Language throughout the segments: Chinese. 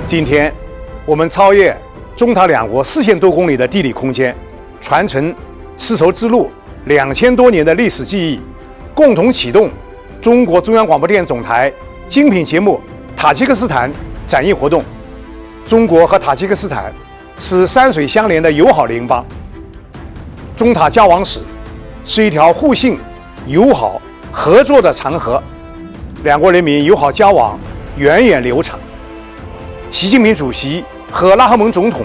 今天，我们超越中塔两国4000多公里的地理空间，传承丝绸之路2000多年的历史记忆，共同启动中国中央广播电视总台精品节目《塔吉克斯坦展映活动》。中国和塔吉克斯坦是山水相连的友好邻邦，中塔交往史是一条互信、友好、合作的长河，两国人民友好交往源远流长。习近平主席和拉赫蒙总统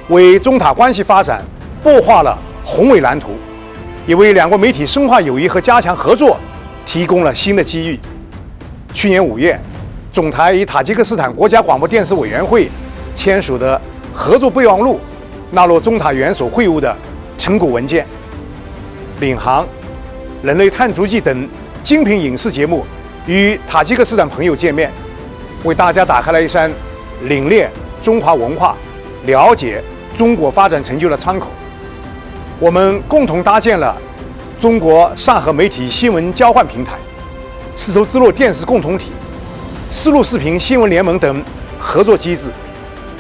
为中塔关系发展擘画了宏伟蓝图，也为两国媒体深化友谊和加强合作提供了新的机遇。去年5月，总台与塔吉克斯坦国家广播电视委员会签署的合作备忘录纳入中塔元首会晤的成果文件。领航、人类探足迹等精品影视节目与塔吉克斯坦朋友见面，为大家打开了一扇领略中华文化、了解中国发展成就的窗口。我们共同搭建了中国上合媒体新闻交换平台、丝绸之路电视共同体、丝路视频新闻联盟等合作机制，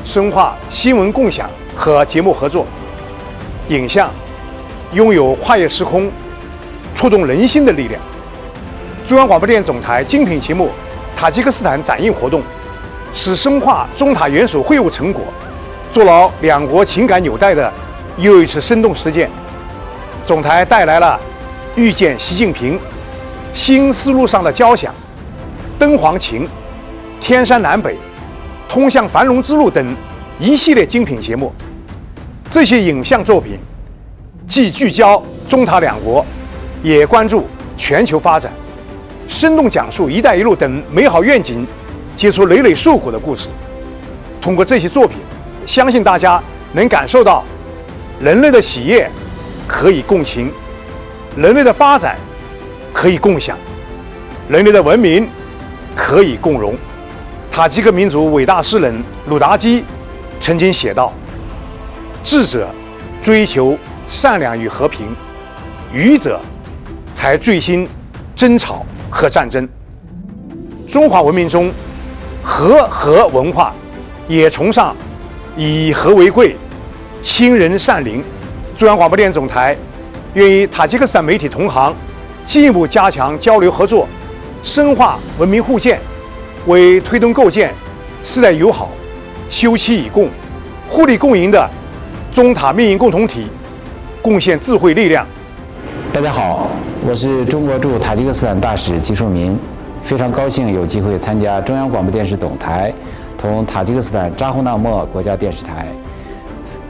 深化新闻共享和节目合作。影像拥有跨越时空、触动人心的力量。中央广播电视总台精品节目《塔吉克斯坦展映活动》是深化中塔元首会晤成果、筑牢两国情感纽带的又一次生动实践。总台带来了遇见习近平、新丝路上的交响、敦煌情、天山南北、通向繁荣之路等一系列精品节目。这些影像作品既聚焦中塔两国，也关注全球发展，生动讲述“一带一路”等美好愿景结出累累受苦的故事。通过这些作品，相信大家能感受到人类的喜悦可以共情，人类的发展可以共享，人类的文明可以共荣。塔吉克民族伟大诗人鲁达基曾经写道：“智者追求善良与和平，愚者才醉心争吵和战争。”中华文明中，和文化也崇尚以和为贵、亲仁善邻。中央广播电视总台愿与塔吉克斯坦媒体同行进一步加强交流合作，深化文明互鉴，为推动构建世代友好、休戚与共、互利共赢的中塔命运共同体贡献智慧力量。大家好，我是中国驻塔吉克斯坦大使吉树民，非常高兴有机会参加中央广播电视总台同塔吉克斯坦扎呼纳莫国家电视台、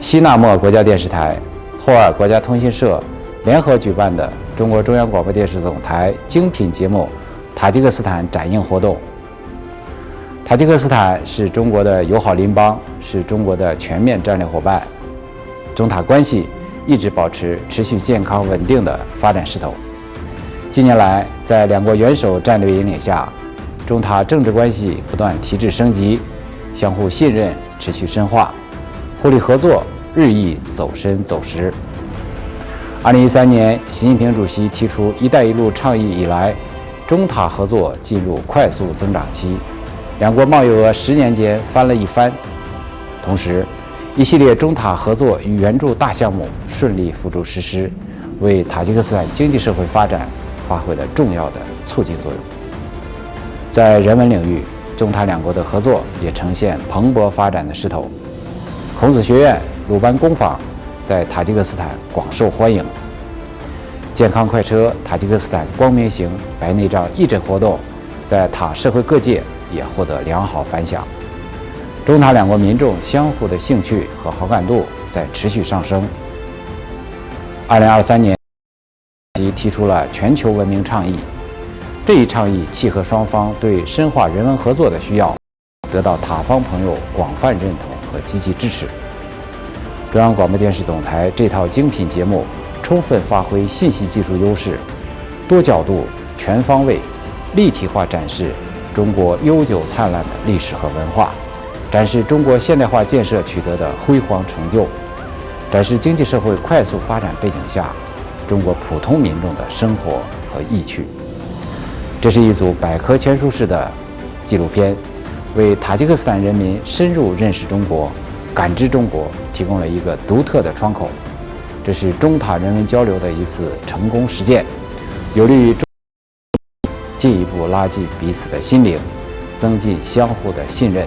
西纳莫国家电视台、霍尔国家通讯社联合举办的中国中央广播电视总台精品节目《塔吉克斯坦展映活动》。塔吉克斯坦是中国的友好邻邦，是中国的全面战略伙伴，中塔关系一直保持持续健康稳定的发展势头。近年来，在两国元首战略引领下，中塔政治关系不断提质升级，相互信任持续深化，互利合作日益走深走实。2013年，习近平主席提出“一带一路”倡议以来，中塔合作进入快速增长期，两国贸易额10年间翻了一番。同时，一系列中塔合作与援助大项目顺利付诸实施，为塔吉克斯坦经济社会发展发挥了重要的促进作用。在人文领域，中塔两国的合作也呈现蓬勃发展的势头。孔子学院、鲁班工坊在塔吉克斯坦广受欢迎。健康快车塔吉克斯坦光明行白内障义诊活动在塔社会各界也获得良好反响。中塔两国民众相互的兴趣和好感度在持续上升。2023年，其提出了全球文明倡议，这一倡议契合双方对深化人文合作的需要，得到塔方朋友广泛认同和积极支持。中央广播电视总台这套精品节目充分发挥信息技术优势，多角度、全方位、立体化展示中国悠久灿烂的历史和文化，展示中国现代化建设取得的辉煌成就，展示经济社会快速发展背景下中国普通民众的生活和意趣。这是一组百科全书式的纪录片，为塔吉克斯坦人民深入认识中国、感知中国提供了一个独特的窗口。这是中塔人文交流的一次成功实践，有利于进一步拉近彼此的心灵，增进相互的信任，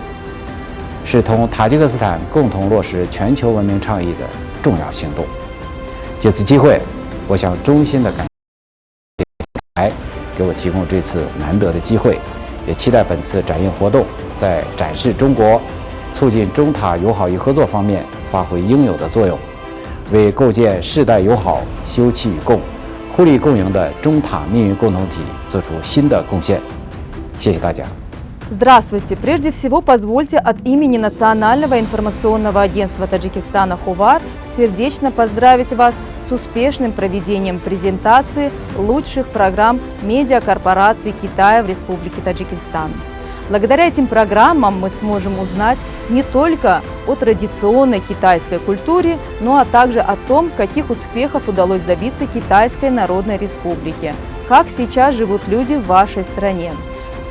是同塔吉克斯坦共同落实全球文明倡议的重要行动。借此机会，我想衷心的感谢台给我提供这次难得的机会，也期待本次展映活动在展示中国、促进中塔友好与合作方面发挥应有的作用，为构建世代友好、休戚与共、互利共赢的中塔命运共同体做出新的贡献。谢谢大家。Здравствуйте! Прежде всего, позвольте от имени Национального информационного агентства Таджикистана «Хувар» сердечно поздравить вас с успешным проведением презентации лучших программ медиакорпораций Китая в Республике Таджикистан. Благодаря этим программам мы сможем узнать не только о традиционной китайской культуре, но а также о том, каких успехов удалось добиться Китайской Народной Республике, как сейчас живут люди в вашей стране.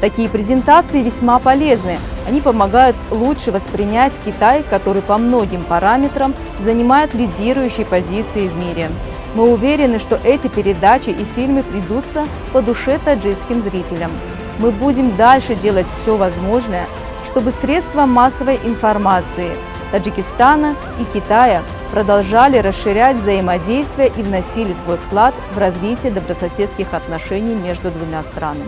Такие презентации весьма полезны. Они помогают лучше воспринять Китай, который по многим параметрам занимает лидирующие позиции в мире. Мы уверены, что эти передачи и фильмы придутся по душе таджикским зрителям. Мы будем дальше делать все возможное, чтобы средства массовой информации Таджикистана и Китая продолжали расширять взаимодействие и вносили свой вклад в развитие добрососедских отношений между двумя странами.